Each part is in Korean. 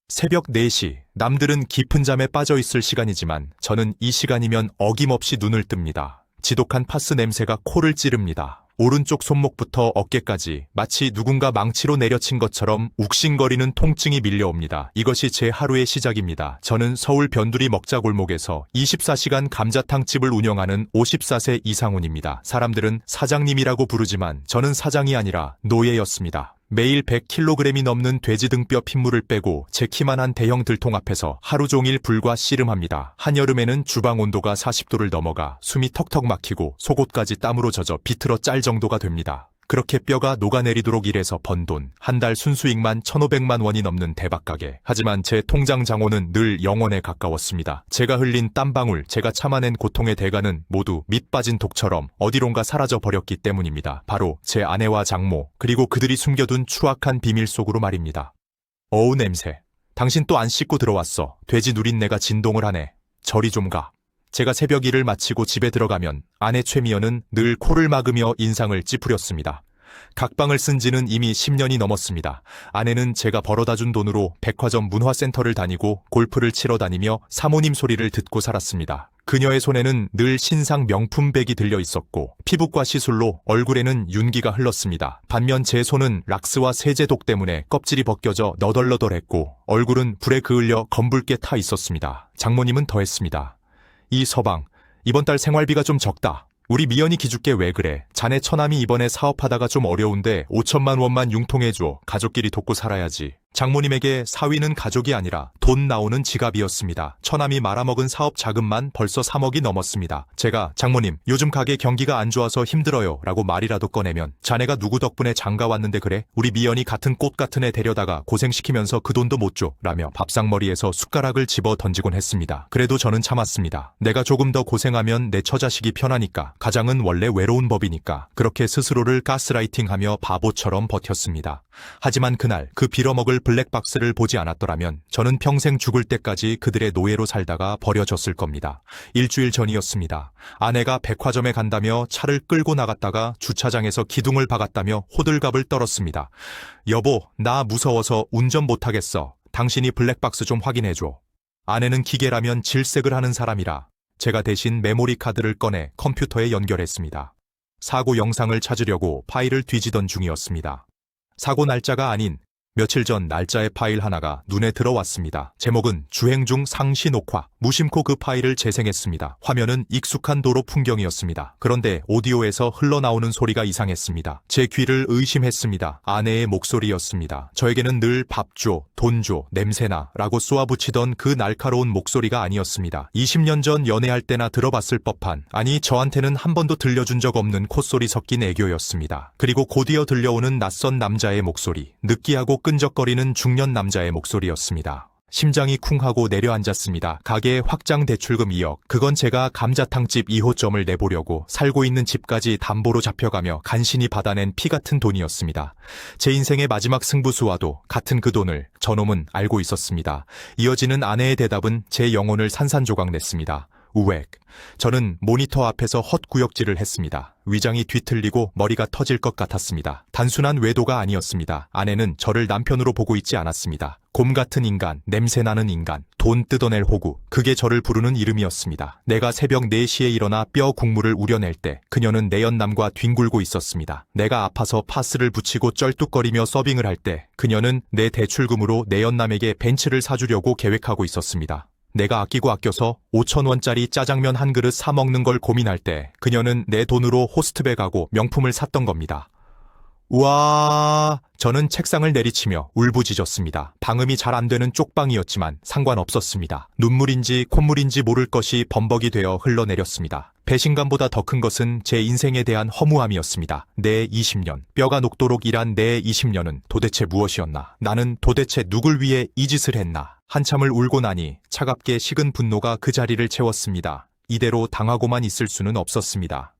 새벽 4시, 남들은 깊은 잠에 빠져 있을 시간이지만 저는 이 시간이면 어김없이 눈을 뜹니다. 지독한 파스 냄새가 코를 찌릅니다. 오른쪽 손목부터 어깨까지 마치 누군가 망치로 내려친 것처럼 욱신거리는 통증이 밀려옵니다. 이것이 제 하루의 시작입니다. 저는 서울 변두리 먹자골목에서 24시간 감자탕집을 운영하는 54세 이상훈입니다. 사람들은 사장님이라고 부르지만 저는 사장이 아니라 노예였습니다. 매일 100kg이 넘는 돼지 등뼈 핏물을 빼고 제 키만한 대형 들통 앞에서 하루 종일 불과 씨름합니다. 한여름에는 주방 온도가 40도를 넘어가 숨이 턱턱 막히고 속옷까지 땀으로 젖어 비틀어 짤 정도가 됩니다. 그렇게 뼈가 녹아내리도록 일해서 번 돈, 한 달 순수익만 1,500만 원이 넘는 대박가게. 하지만 제 통장 장원은 늘 0원에 가까웠습니다. 제가 흘린 땀방울, 제가 참아낸 고통의 대가는 모두 밑 빠진 독처럼 어디론가 사라져 버렸기 때문입니다. 바로 제 아내와 장모, 그리고 그들이 숨겨둔 추악한 비밀 속으로 말입니다. 어우 냄새. 당신 또 안 씻고 들어왔어. 돼지 누린내가 진동을 하네. 저리 좀 가. 제가 새벽 일을 마치고 집에 들어가면 아내 최미연은 늘 코를 막으며 인상을 찌푸렸습니다. 각방을 쓴 지는 이미 10년이 넘었습니다. 아내는 제가 벌어다준 돈으로 백화점 문화센터를 다니고 골프를 치러 다니며 사모님 소리를 듣고 살았습니다. 그녀의 손에는 늘 신상 명품백이 들려 있었고 피부과 시술로 얼굴에는 윤기가 흘렀습니다. 반면 제 손은 락스와 세제독 때문에 껍질이 벗겨져 너덜너덜했고 얼굴은 불에 그을려 검붉게 타 있었습니다. 장모님은 더했습니다. 이 서방, 이번 달 생활비가 좀 적다. 우리 미연이 기죽게 왜 그래? 자네 처남이 이번에 사업하다가 좀 어려운데 5천만 원만 융통해줘. 가족끼리 돕고 살아야지. 장모님에게 사위는 가족이 아니라 돈 나오는 지갑이었습니다. 처남이 말아먹은 사업 자금만 벌써 3억이 넘었습니다. 제가 장모님 요즘 가게 경기가 안 좋아서 힘들어요 라고 말이라도 꺼내면 자네가 누구 덕분에 장가 왔는데 그래? 우리 미연이 같은 꽃 같은 애 데려다가 고생시키면서 그 돈도 못 줘 라며 밥상머리에서 숟가락을 집어 던지곤 했습니다. 그래도 저는 참았습니다. 내가 조금 더 고생하면 내 처자식이 편하니까. 가장은 원래 외로운 법이니까. 그렇게 스스로를 가스라이팅하며 바보처럼 버텼습니다. 하지만 그날 그 빌어먹을 블랙박스를 보지 않았더라면 저는 평생 죽을 때까지 그들의 노예로 살다가 버려졌을 겁니다. 일주일 전이었습니다. 아내가 백화점에 간다며 차를 끌고 나갔다가 주차장에서 기둥을 박았다며 호들갑을 떨었습니다. 여보, 나 무서워서 운전 못하겠어. 당신이 블랙박스 좀 확인해줘. 아내는 기계라면 질색을 하는 사람이라 제가 대신 메모리 카드를 꺼내 컴퓨터에 연결했습니다. 사고 영상을 찾으려고 파일을 뒤지던 중이었습니다. 사고 날짜가 아닌 며칠 전 날짜의 파일 하나가 눈에 들어왔습니다. 제목은 주행 중 상시 녹화. 무심코 그 파일을 재생했습니다. 화면은 익숙한 도로 풍경이었습니다. 그런데 오디오에서 흘러나오는 소리가 이상했습니다. 제 귀를 의심했습니다. 아내의 목소리였습니다. 저에게는 늘 밥 줘, 돈 줘, 냄새나 라고 쏘아붙이던 그 날카로운 목소리가 아니었습니다. 20년 전 연애할 때나 들어봤을 법한, 아니 저한테는 한 번도 들려준 적 없는 콧소리 섞인 애교였습니다. 그리고 곧이어 들려오는 낯선 남자의 목소리, 느끼하고 끈적거리는 중년 남자의 목소리였습니다. 심장이 쿵하고 내려앉았습니다. 가게의 확장 대출금 2억. 그건 제가 감자탕집 2호점을 내보려고 살고 있는 집까지 담보로 잡혀가며 간신히 받아낸 피 같은 돈이었습니다. 제 인생의 마지막 승부수와도 같은 그 돈을 저놈은 알고 있었습니다. 이어지는 아내의 대답은 제 영혼을 산산조각 냈습니다. 우웩. 저는 모니터 앞에서 헛구역질을 했습니다. 위장이 뒤틀리고 머리가 터질 것 같았습니다. 단순한 외도가 아니었습니다. 아내는 저를 남편으로 보고 있지 않았습니다. 곰 같은 인간, 냄새나는 인간, 돈 뜯어낼 호구, 그게 저를 부르는 이름이었습니다. 내가 새벽 4시에 일어나 뼈 국물을 우려낼 때 그녀는 내 연남과 뒹굴고 있었습니다. 내가 아파서 파스를 붙이고 쩔뚝거리며 서빙을 할 때 그녀는 내 대출금으로 내 연남에게 벤츠를 사주려고 계획하고 있었습니다. 내가 아끼고 아껴서 5,000원짜리 짜장면 한 그릇 사 먹는 걸 고민할 때 그녀는 내 돈으로 호스트배 가고 명품을 샀던 겁니다. 우와... 저는 책상을 내리치며 울부짖었습니다. 방음이 잘 안 되는 쪽방이었지만 상관없었습니다. 눈물인지 콧물인지 모를 것이 범벅이 되어 흘러내렸습니다. 배신감보다 더 큰 것은 제 인생에 대한 허무함이었습니다. 내 20년, 뼈가 녹도록 일한 내 20년은 도대체 무엇이었나? 나는 도대체 누굴 위해 이 짓을 했나? 한참을 울고 나니 차갑게 식은 분노가 그 자리를 채웠습니다. 이대로 당하고만 있을 수는 없었습니다.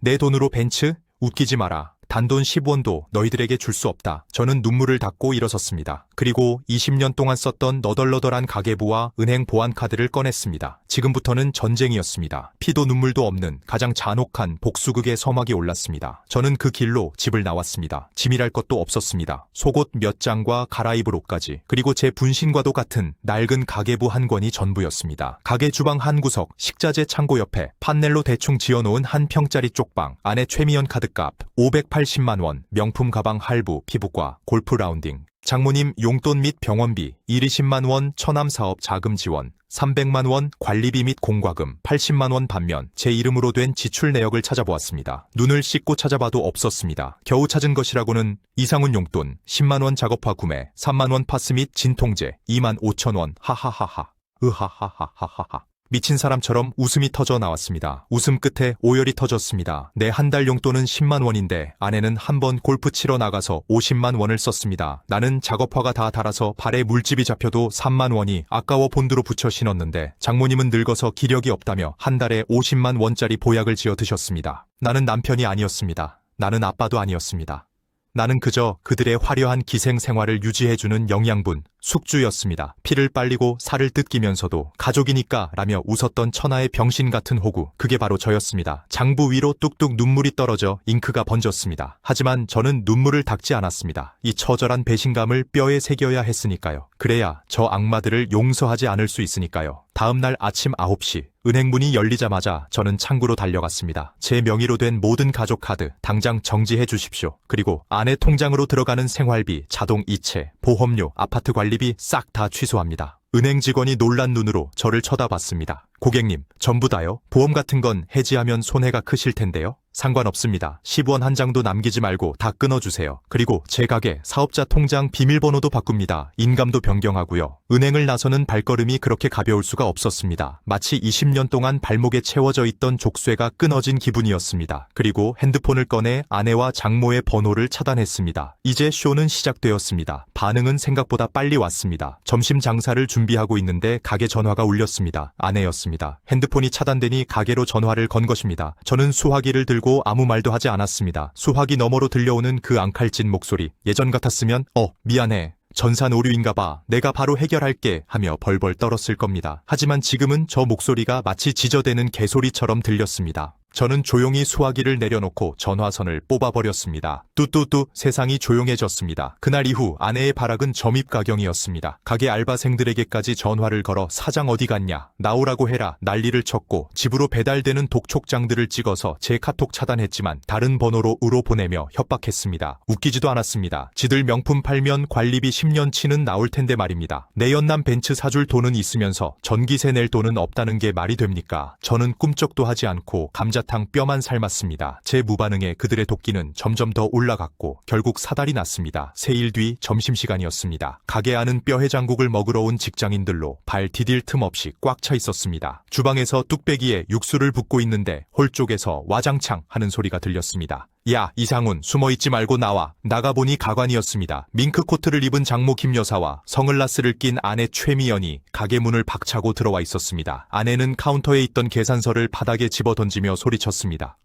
내 돈으로 벤츠? 웃기지 마라. 단돈 10원도 너희들에게 줄 수 없다. 저는 눈물을 닦고 일어섰습니다. 그리고 20년 동안 썼던 너덜너덜한 가계부와 은행 보안카드를 꺼냈습니다. 지금부터는 전쟁이었습니다. 피도 눈물도 없는 가장 잔혹한 복수극의 서막이 올랐습니다. 저는 그 길로 집을 나왔습니다. 짐이랄 것도 없었습니다. 속옷 몇 장과 갈아입을 옷까지, 그리고 제 분신과도 같은 낡은 가계부 한 권이 전부였습니다. 가게 주방 한 구석, 식자재 창고 옆에 판넬로 대충 지어놓은 한 평짜리 쪽방, 안에 최미연 카드값 580만 원, 명품 가방 할부, 피부과, 골프 라운딩, 장모님 용돈 및 병원비 120만 원, 처남 사업 자금 지원 300만 원, 관리비 및 공과금 80만 원 반면 제 이름으로 된 지출 내역을 찾아보았습니다. 눈을 씻고 찾아봐도 없었습니다. 겨우 찾은 것이라고는 이상훈 용돈 10만 원 작업화 구매, 3만 원 파스 및 진통제 2만 5천 원, 하하하하, 으하하하하하하. 미친 사람처럼 웃음이 터져 나왔습니다. 웃음 끝에 오열이 터졌습니다. 내 한 달 용돈은 10만 원인데 아내는 한 번 골프 치러 나가서 50만 원을 썼습니다. 나는 작업화가 다 닳아서 발에 물집이 잡혀도 3만 원이 아까워 본드로 붙여 신었는데 장모님은 늙어서 기력이 없다며 한 달에 50만 원짜리 보약을 지어 드셨습니다. 나는 남편이 아니었습니다. 나는 아빠도 아니었습니다. 나는 그저 그들의 화려한 기생 생활을 유지해주는 영양분, 숙주였습니다. 피를 빨리고 살을 뜯기면서도 가족이니까 라며 웃었던 천하의 병신 같은 호구, 그게 바로 저였습니다. 장부 위로 뚝뚝 눈물이 떨어져 잉크가 번졌습니다. 하지만 저는 눈물을 닦지 않았습니다. 이 처절한 배신감을 뼈에 새겨야 했으니까요. 그래야 저 악마들을 용서하지 않을 수 있으니까요. 다음날 아침 9시 은행문이 열리자마자 저는 창구로 달려갔습니다. 제 명의로 된 모든 가족 카드 당장 정지해 주십시오. 그리고 아내 통장으로 들어가는 생활비, 자동 이체, 보험료, 아파트 관리비 싹 다 취소합니다. 은행 직원이 놀란 눈으로 저를 쳐다봤습니다. 고객님, 전부 다요? 보험 같은 건 해지하면 손해가 크실 텐데요? 상관없습니다. 10원 한 장도 남기지 말고 다 끊어주세요. 그리고 제 가게, 사업자 통장 비밀번호도 바꿉니다. 인감도 변경하고요. 은행을 나서는 발걸음이 그렇게 가벼울 수가 없었습니다. 마치 20년 동안 발목에 채워져 있던 족쇄가 끊어진 기분이었습니다. 그리고 핸드폰을 꺼내 아내와 장모의 번호를 차단했습니다. 이제 쇼는 시작되었습니다. 반응은 생각보다 빨리 왔습니다. 점심 장사를 준비하고 있는데 가게 전화가 울렸습니다. 아내였습니다. 핸드폰이 차단되니 가게로 전화를 건 것입니다. 저는 수화기를 들고 아무 말도 하지 않았습니다. 수화기 너머로 들려오는 그 앙칼진 목소리. 예전 같았으면 미안해. 전산 오류인가 봐. 내가 바로 해결할게 하며 벌벌 떨었을 겁니다. 하지만 지금은 저 목소리가 마치 지저대는 개소리처럼 들렸습니다. 저는 조용히 수화기를 내려놓고 전화선을 뽑아버렸습니다. 뚜뚜뚜. 세상이 조용해졌습니다. 그날 이후 아내의 발악은 점입가경이었습니다. 가게 알바생들에게까지 전화를 걸어 사장 어디 갔냐, 나오라고 해라 난리를 쳤고 집으로 배달되는 독촉장들을 찍어서 제 카톡 차단했지만 다른 번호로 으로 보내며 협박했습니다. 웃기지도 않았습니다. 지들 명품 팔면 관리비 10년치는 나올 텐데 말입니다. 내연남 벤츠 사줄 돈은 있으면서 전기세 낼 돈은 없다는 게 말이 됩니까? 저는 꿈쩍도 하지 않고 감자탕 뼈만 삶았습니다. 제 무반응에 그들의 도끼는 점점 더 올라갔고 결국 사달이 났습니다. 세일 뒤 점심시간이었습니다. 가게 안은 뼈해장국을 먹으러 온 직장인들로 발 디딜 틈 없이 꽉 차 있었습니다. 주방에서 뚝배기에 육수를 붓고 있는데 홀 쪽에서 와장창 하는 소리가 들렸습니다. 야, 이상훈, 숨어있지 말고 나와. 나가보니 가관이었습니다. 밍크코트를 입은 장모 김여사와 선글라스를 낀 아내 최미연이 가게 문을 박차고 들어와 있었습니다. 아내는 카운터에 있던 계산서를 바닥에 집어던지며 소리쳤습니다.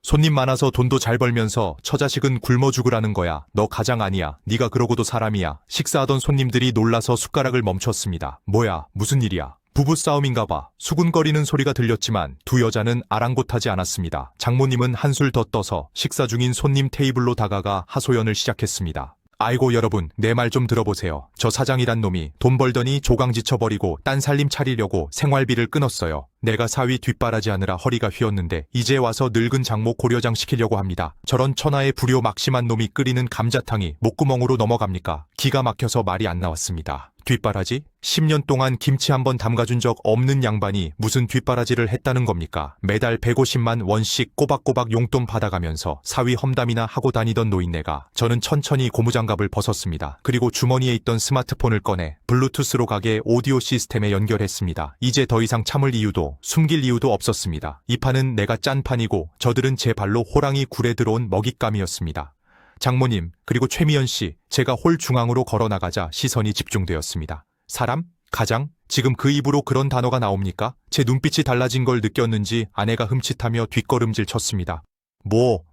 손님 많아서 돈도 잘 벌면서 처자식은 굶어 죽으라는 거야. 너 가장 아니야. 네가 그러고도 사람이야. 식사하던 손님들이 놀라서 숟가락을 멈췄습니다. 뭐야, 무슨 일이야? 부부싸움인가 봐. 수군거리는 소리가 들렸지만 두 여자는 아랑곳하지 않았습니다. 장모님은 한술 더 떠서 식사 중인 손님 테이블로 다가가 하소연을 시작했습니다. 아이고 여러분, 내 말 좀 들어보세요. 저 사장이란 놈이 돈 벌더니 조강지쳐버리고 딴 살림 차리려고 생활비를 끊었어요. 내가 사위 뒷바라지 하느라 허리가 휘었는데 이제 와서 늙은 장모 고려장 시키려고 합니다. 저런 천하의 불효 막심한 놈이 끓이는 감자탕이 목구멍으로 넘어갑니까? 기가 막혀서 말이 안 나왔습니다. 뒷바라지? 10년 동안 김치 한번 담가준 적 없는 양반이 무슨 뒷바라지를 했다는 겁니까? 매달 150만 원씩 꼬박꼬박 용돈 받아가면서 사위 험담이나 하고 다니던 노인네가. 저는 천천히 고무장갑을 벗었습니다. 그리고 주머니에 있던 스마트폰을 꺼내 블루투스로 가게 오디오 시스템에 연결했습니다. 이제 더 이상 참을 이유도 숨길 이유도 없었습니다. 이 판은 내가 짠 판이고 저들은 제 발로 호랑이 굴에 들어온 먹잇감이었습니다. 장모님, 그리고 최미연 씨, 제가 홀 중앙으로 걸어나가자 시선이 집중되었습니다. 사람? 가장? 지금 그 입으로 그런 단어가 나옵니까? 제 눈빛이 달라진 걸 느꼈는지 아내가 흠칫하며 뒷걸음질 쳤습니다.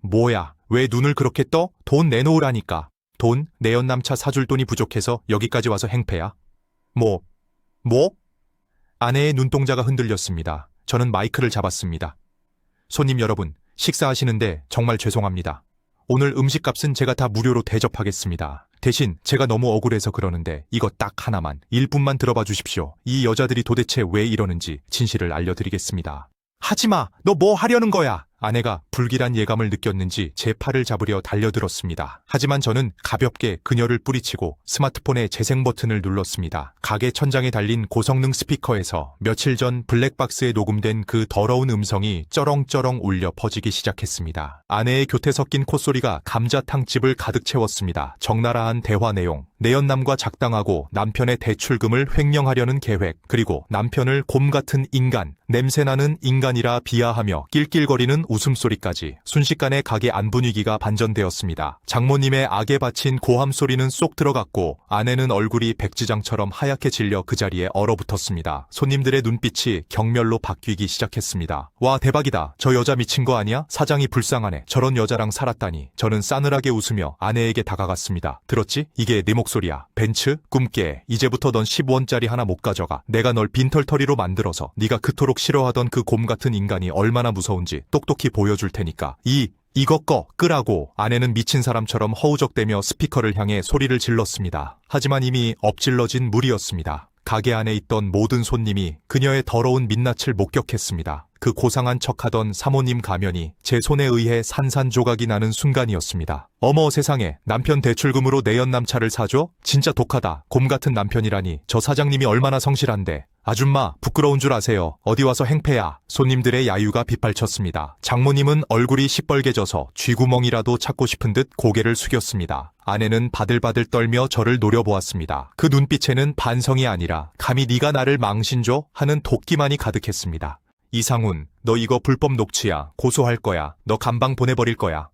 뭐야? 왜 눈을 그렇게 떠? 돈 내놓으라니까. 돈? 내 연남차 사줄 돈이 부족해서 여기까지 와서 행패야? 뭐? 아내의 눈동자가 흔들렸습니다. 저는 마이크를 잡았습니다. 손님 여러분, 식사하시는데 정말 죄송합니다. 오늘 음식값은 제가 다 무료로 대접하겠습니다. 대신 제가 너무 억울해서 그러는데 이거 딱 하나만, 1분만 들어봐 주십시오. 이 여자들이 도대체 왜 이러는지 진실을 알려드리겠습니다. 하지마! 너 뭐 하려는 거야? 아내가 불길한 예감을 느꼈는지 제 팔을 잡으려 달려들었습니다. 하지만 저는 가볍게 그녀를 뿌리치고 스마트폰의 재생 버튼을 눌렀습니다. 가게 천장에 달린 고성능 스피커에서 며칠 전 블랙박스에 녹음된 그 더러운 음성이 쩌렁쩌렁 울려 퍼지기 시작했습니다. 아내의 교태 섞인 콧소리가 감자탕집을 가득 채웠습니다. 적나라한 대화 내용, 내연남과 작당하고 남편의 대출금을 횡령하려는 계획, 그리고 남편을 곰 같은 인간, 냄새나는 인간이라 비하하며 낄낄거리는 웃음소리까지 순식간에 가게 안 분위기가 반전되었습니다. 장모님의 악에 바친 고함 소리는 쏙 들어갔고 아내는 얼굴이 백지장처럼 하얗게 질려 그 자리에 얼어붙었습니다. 손님들의 눈빛이 경멸로 바뀌기 시작했습니다. 와, 대박이다. 저 여자 미친 거 아니야? 사장이 불쌍하네. 저런 여자랑 살았다니. 저는 싸늘하게 웃으며 아내에게 다가갔습니다. 들었지? 이게 네 목소리야. 벤츠? 꿈깨. 이제부터 넌 10원짜리 하나 못 가져가. 내가 널 빈털터리로 만들어서 네가 그토록 싫어하던 그 곰 같은 인간이 얼마나 무서운지 똑똑히 보여줄 테니까. 이거 끄라고. 아내는 미친 사람처럼 허우적대며 스피커를 향해 소리를 질렀습니다. 하지만 이미 엎질러진 물이었습니다. 가게 안에 있던 모든 손님이 그녀의 더러운 민낯을 목격했습니다. 그 고상한 척하던 사모님 가면이 제 손에 의해 산산조각이 나는 순간이었습니다. 어머 세상에, 남편 대출금으로 내 연남차를 사줘? 진짜 독하다. 곰 같은 남편이라니. 저 사장님이 얼마나 성실한데. 아줌마, 부끄러운 줄 아세요? 어디 와서 행패야. 손님들의 야유가 빗발쳤습니다. 장모님은 얼굴이 시뻘개져서 쥐구멍이라도 찾고 싶은 듯 고개를 숙였습니다. 아내는 바들바들 떨며 저를 노려보았습니다. 그 눈빛에는 반성이 아니라 감히 네가 나를 망신줘? 하는 도끼만이 가득했습니다. 이상훈, 너 이거 불법 녹취야. 고소할 거야. 너 감방 보내버릴 거야.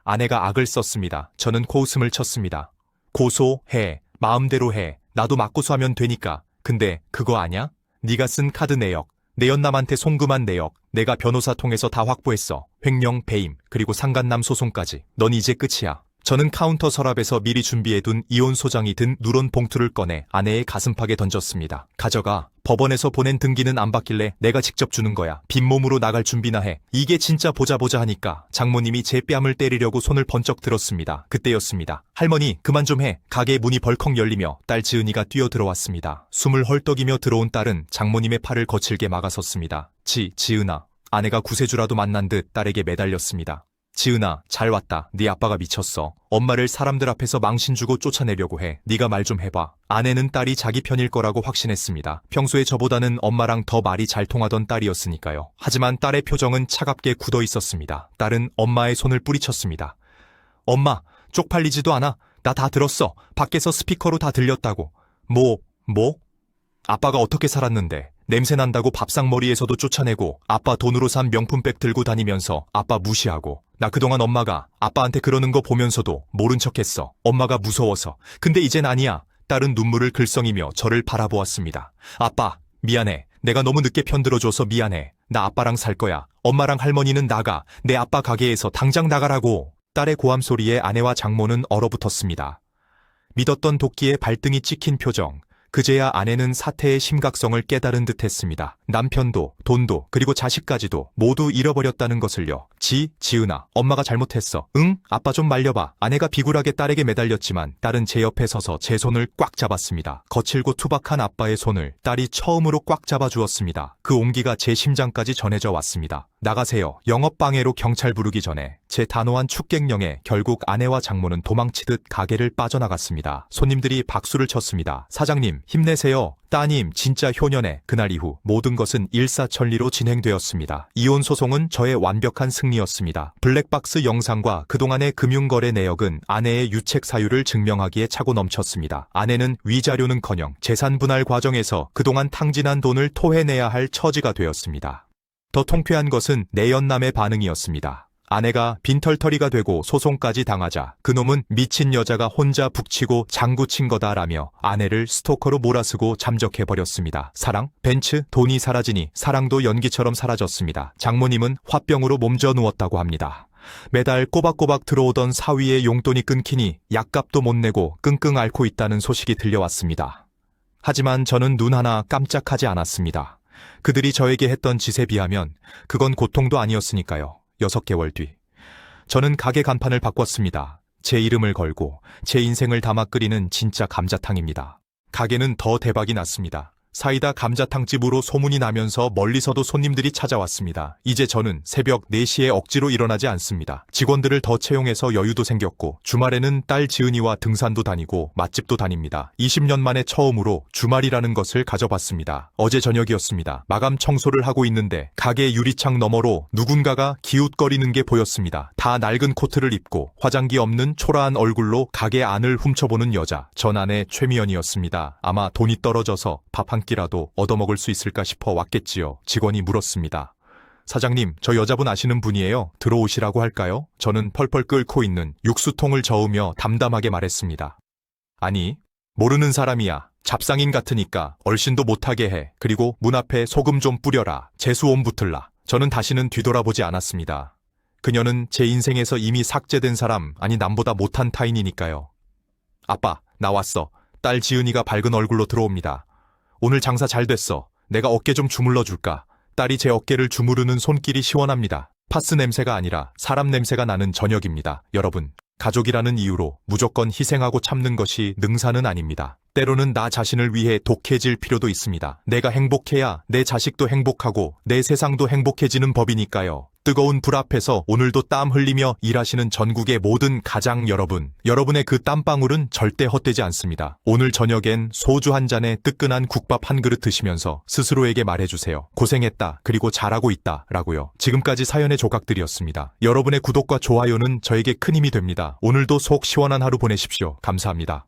아내가 악을 썼습니다. 저는 코웃음을 쳤습니다. 고소해. 마음대로 해. 나도 맞고소하면 되니까. 근데 그거 아냐? 네가 쓴 카드 내역, 내연남한테 송금한 내역, 내가 변호사 통해서 다 확보했어. 횡령, 배임, 그리고 상간남 소송까지. 넌 이제 끝이야. 저는 카운터 서랍에서 미리 준비해둔 이혼 소장이 든 누런 봉투를 꺼내 아내의 가슴팍에 던졌습니다. 가져가. 법원에서 보낸 등기는 안 받길래 내가 직접 주는 거야. 빈몸으로 나갈 준비나 해. 이게 진짜 보자 하니까 장모님이 제 뺨을 때리려고 손을 번쩍 들었습니다. 그때였습니다. 할머니, 그만 좀 해. 가게 문이 벌컥 열리며 딸 지은이가 뛰어들어왔습니다. 숨을 헐떡이며 들어온 딸은 장모님의 팔을 거칠게 막아섰습니다. 지은아. 아내가 구세주라도 만난 듯 딸에게 매달렸습니다. 지은아, 잘 왔다. 네 아빠가 미쳤어. 엄마를 사람들 앞에서 망신 주고 쫓아내려고 해. 네가 말 좀 해봐. 아내는 딸이 자기 편일 거라고 확신했습니다. 평소에 저보다는 엄마랑 더 말이 잘 통하던 딸이었으니까요. 하지만 딸의 표정은 차갑게 굳어 있었습니다. 딸은 엄마의 손을 뿌리쳤습니다. 엄마, 쪽팔리지도 않아. 나 다 들었어. 밖에서 스피커로 다 들렸다고. 뭐? 아빠가 어떻게 살았는데? 냄새 난다고 밥상머리에서도 쫓아내고 아빠 돈으로 산 명품백 들고 다니면서 아빠 무시하고 나 그동안 엄마가 아빠한테 그러는 거 보면서도 모른 척했어. 엄마가 무서워서. 근데 이젠 아니야. 딸은 눈물을 글썽이며 저를 바라보았습니다. 아빠, 미안해. 내가 너무 늦게 편들어줘서 미안해. 나 아빠랑 살 거야. 엄마랑 할머니는 나가. 내 아빠 가게에서 당장 나가라고. 딸의 고함 소리에 아내와 장모는 얼어붙었습니다. 믿었던 도끼에 발등이 찍힌 표정. 그제야 아내는 사태의 심각성을 깨달은 듯했습니다. 남편도, 돈도, 그리고 자식까지도 모두 잃어버렸다는 것을요. 지은아, 엄마가 잘못했어. 응? 아빠 좀 말려봐. 아내가 비굴하게 딸에게 매달렸지만 딸은 제 옆에 서서 제 손을 꽉 잡았습니다. 거칠고 투박한 아빠의 손을 딸이 처음으로 꽉 잡아주었습니다. 그 온기가 제 심장까지 전해져 왔습니다. 나가세요. 영업방해로 경찰 부르기 전에 제 단호한 축객령에 결국 아내와 장모는 도망치듯 가게를 빠져나갔습니다. 손님들이 박수를 쳤습니다. 사장님, 힘내세요. 따님, 진짜 효녀네. 그날 이후 모든 것은 일사천리로 진행되었습니다. 이혼 소송은 저의 완벽한 승리였습니다. 블랙박스 영상과 그동안의 금융거래 내역은 아내의 유책 사유를 증명하기에 차고 넘쳤습니다. 아내는 위자료는커녕 재산 분할 과정에서 그동안 탕진한 돈을 토해내야 할 처지가 되었습니다. 더 통쾌한 것은 내연남의 반응이었습니다. 아내가 빈털터리가 되고 소송까지 당하자 그놈은 미친 여자가 혼자 북치고 장구친 거다라며 아내를 스토커로 몰아쓰고 잠적해버렸습니다. 사랑? 벤츠? 돈이 사라지니 사랑도 연기처럼 사라졌습니다. 장모님은 화병으로 몸져 누웠다고 합니다. 매달 꼬박꼬박 들어오던 사위의 용돈이 끊기니 약값도 못 내고 끙끙 앓고 있다는 소식이 들려왔습니다. 하지만 저는 눈 하나 깜짝하지 않았습니다. 그들이 저에게 했던 짓에 비하면 그건 고통도 아니었으니까요. 6개월 뒤 저는 가게 간판을 바꿨습니다. 제 이름을 걸고 제 인생을 담아 끓이는 진짜 감자탕입니다. 가게는 더 대박이 났습니다. 사이다 감자탕집으로 소문이 나면서 멀리서도 손님들이 찾아왔습니다. 이제 저는 새벽 4시에 억지로 일어나지 않습니다. 직원들을 더 채용해서 여유도 생겼고 주말에는 딸 지은이와 등산도 다니고 맛집도 다닙니다. 20년 만에 처음으로 주말이라는 것을 가져봤습니다. 어제 저녁이었습니다. 마감 청소를 하고 있는데 가게 유리창 너머로 누군가가 기웃거리는 게 보였습니다. 다 낡은 코트를 입고 화장기 없는 초라한 얼굴로 가게 안을 훔쳐보는 여자. 전 아내 최미연이었습니다. 아마 돈이 떨어져서 밥 한 끼라도 얻어먹을 수 있을까 싶어 왔겠지요. 직원이 물었습니다. 사장님, 저 여자분 아시는 분이에요. 들어오시라고 할까요? 저는 펄펄 끓고 있는 육수통을 저으며 담담하게 말했습니다. 아니, 모르는 사람이야. 잡상인 같으니까 얼씬도 못하게 해. 그리고 문 앞에 소금 좀 뿌려라. 재수옴 붙을라. 저는 다시는 뒤돌아보지 않았습니다. 그녀는 제 인생에서 이미 삭제된 사람, 아니 남보다 못한 타인이니까요. 아빠, 나 왔어. 딸 지은이가 밝은 얼굴로 들어옵니다. 오늘 장사 잘 됐어. 내가 어깨 좀 주물러 줄까? 딸이 제 어깨를 주무르는 손길이 시원합니다. 파스 냄새가 아니라 사람 냄새가 나는 저녁입니다. 여러분, 가족이라는 이유로 무조건 희생하고 참는 것이 능사는 아닙니다. 때로는 나 자신을 위해 독해질 필요도 있습니다. 내가 행복해야 내 자식도 행복하고 내 세상도 행복해지는 법이니까요. 뜨거운 불 앞에서 오늘도 땀 흘리며 일하시는 전국의 모든 가장 여러분, 여러분의 그 땀방울은 절대 헛되지 않습니다. 오늘 저녁엔 소주 한 잔에 뜨끈한 국밥 한 그릇 드시면서 스스로에게 말해주세요. 고생했다, 그리고 잘하고 있다 라고요. 지금까지 사연의 조각들이었습니다. 여러분의 구독과 좋아요는 저에게 큰 힘이 됩니다. 오늘도 속 시원한 하루 보내십시오. 감사합니다.